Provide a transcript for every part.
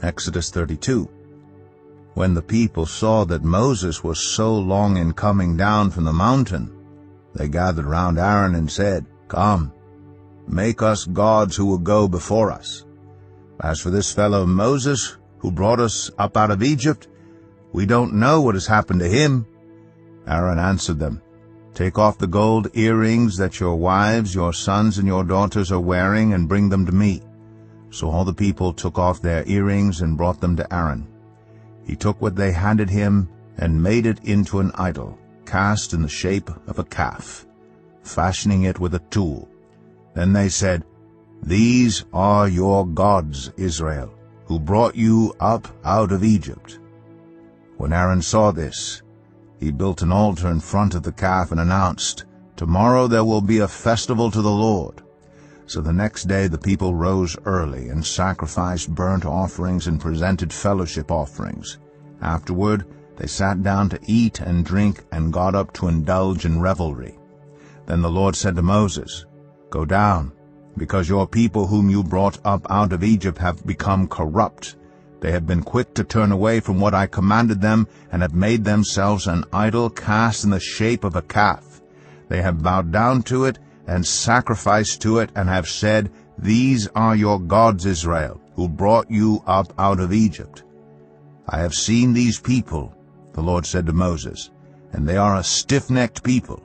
Exodus 32. When the people saw that Moses was so long in coming down from the mountain, they gathered round Aaron and said, "Come, make us gods who will go before us. As for this fellow Moses, who brought us up out of Egypt, we don't know what has happened to him." Aaron answered them, "Take off the gold earrings that your wives, your sons, and your daughters are wearing, and bring them to me." So all the people took off their earrings and brought them to Aaron. He took what they handed him and made it into an idol, cast in the shape of a calf, fashioning it with a tool. Then they said, "These are your gods, Israel, who brought you up out of Egypt." When Aaron saw this, he built an altar in front of the calf and announced, "Tomorrow there will be a festival to the Lord." So the next day the people rose early and sacrificed burnt offerings and presented fellowship offerings. Afterward they sat down to eat and drink and got up to indulge in revelry. Then the Lord said to Moses, "Go down, because your people whom you brought up out of Egypt have become corrupt. They have been quick to turn away from what I commanded them, and have made themselves an idol cast in the shape of a calf. They have bowed down to it and sacrificed to it, and have said, 'These are your gods, Israel, who brought you up out of Egypt.' I have seen these people," the Lord said to Moses, "and they are a stiff-necked people.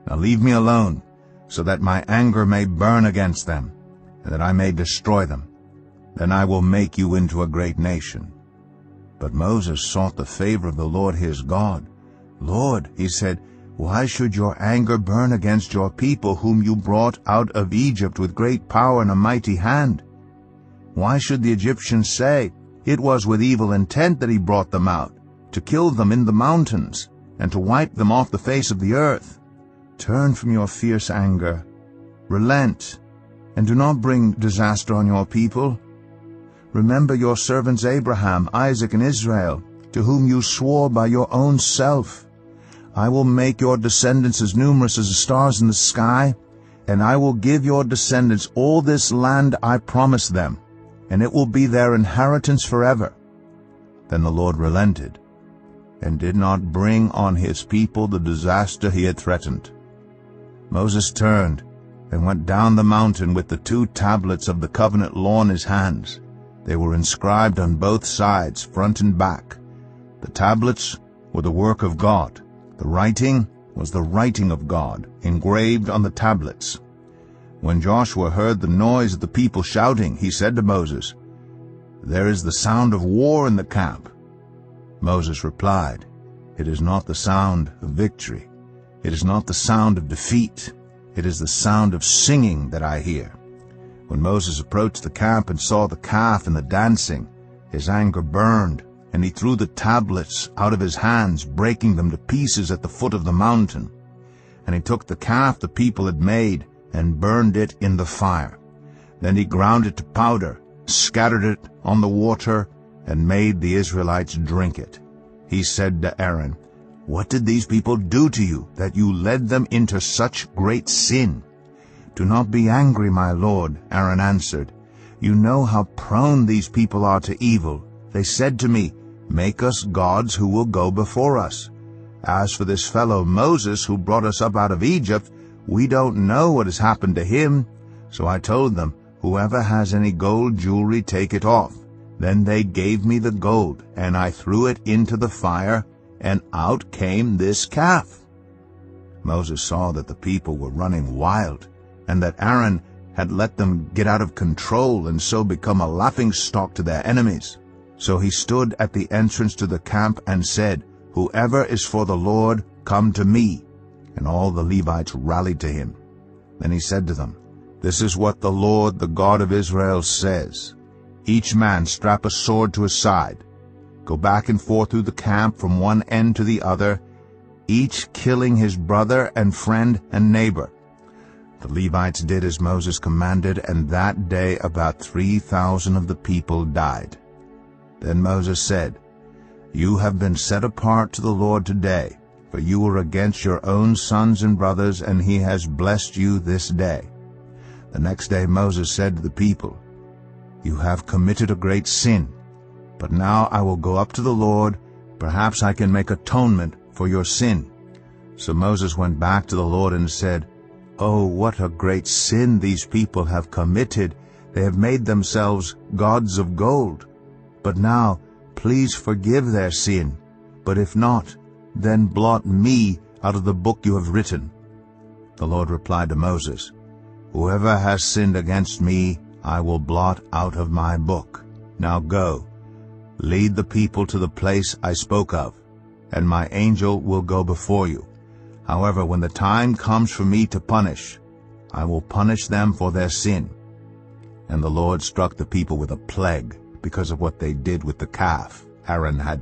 Now leave me alone, so that my anger may burn against them, and that I may destroy them. Then I will make you into a great nation." But Moses sought the favor of the Lord his God. "Lord," he said, "why should your anger burn against your people whom you brought out of Egypt with great power and a mighty hand? Why should the Egyptians say, 'It was with evil intent that he brought them out, to kill them in the mountains, and to wipe them off the face of the earth'? Turn from your fierce anger, relent, and do not bring disaster on your people. Remember your servants Abraham, Isaac, and Israel, to whom you swore by your own self. I will make your descendants as numerous as the stars in the sky, and I will give your descendants all this land I promised them, and it will be their inheritance forever." Then the Lord relented, and did not bring on his people the disaster he had threatened. Moses turned and went down the mountain with the 2 tablets of the covenant law in his hands. They were inscribed on both sides, front and back. The tablets were the work of God. The writing was the writing of God, engraved on the tablets. When Joshua heard the noise of the people shouting, he said to Moses, "There is the sound of war in the camp." Moses replied, "It is not the sound of victory. It is not the sound of defeat. It is the sound of singing that I hear." When Moses approached the camp and saw the calf and the dancing, his anger burned, and he threw the tablets out of his hands, breaking them to pieces at the foot of the mountain. And he took the calf the people had made and burned it in the fire. Then he ground it to powder, scattered it on the water, and made the Israelites drink it. He said to Aaron, "What did these people do to you, that you led them into such great sin?" "Do not be angry, my lord," Aaron answered. "You know how prone these people are to evil. They said to me, 'Make us gods who will go before us.' As for this fellow Moses who brought us up out of Egypt, we don't know what has happened to him." So I told them, "Whoever has any gold jewelry, take it off." Then they gave me the gold, and I threw it into the fire, and out came this calf. Moses saw that the people were running wild, and that Aaron had let them get out of control and so become a laughingstock to their enemies. So he stood at the entrance to the camp and said, "Whoever is for the Lord, come to me." And all the Levites rallied to him. Then he said to them, "This is what the Lord, the God of Israel, says. Each man strap a sword to his side. Go back and forth through the camp from one end to the other, each killing his brother and friend and neighbor." The Levites did as Moses commanded, and that day about 3,000 of the people died. Then Moses said, "You have been set apart to the Lord today, for you were against your own sons and brothers, and he has blessed you this day." The next day Moses said to the people, "You have committed a great sin. But now I will go up to the Lord. Perhaps I can make atonement for your sin." So Moses went back to the Lord and said, "Oh, what a great sin these people have committed! They have made themselves gods of gold. But now, please forgive their sin. But if not, then blot me out of the book you have written." The Lord replied to Moses, "Whoever has sinned against me, I will blot out of my book. Now go, lead the people to the place I spoke of, and my angel will go before you. However, when the time comes for me to punish, I will punish them for their sin." And the Lord struck the people with a plague because of what they did with the calf Aaron had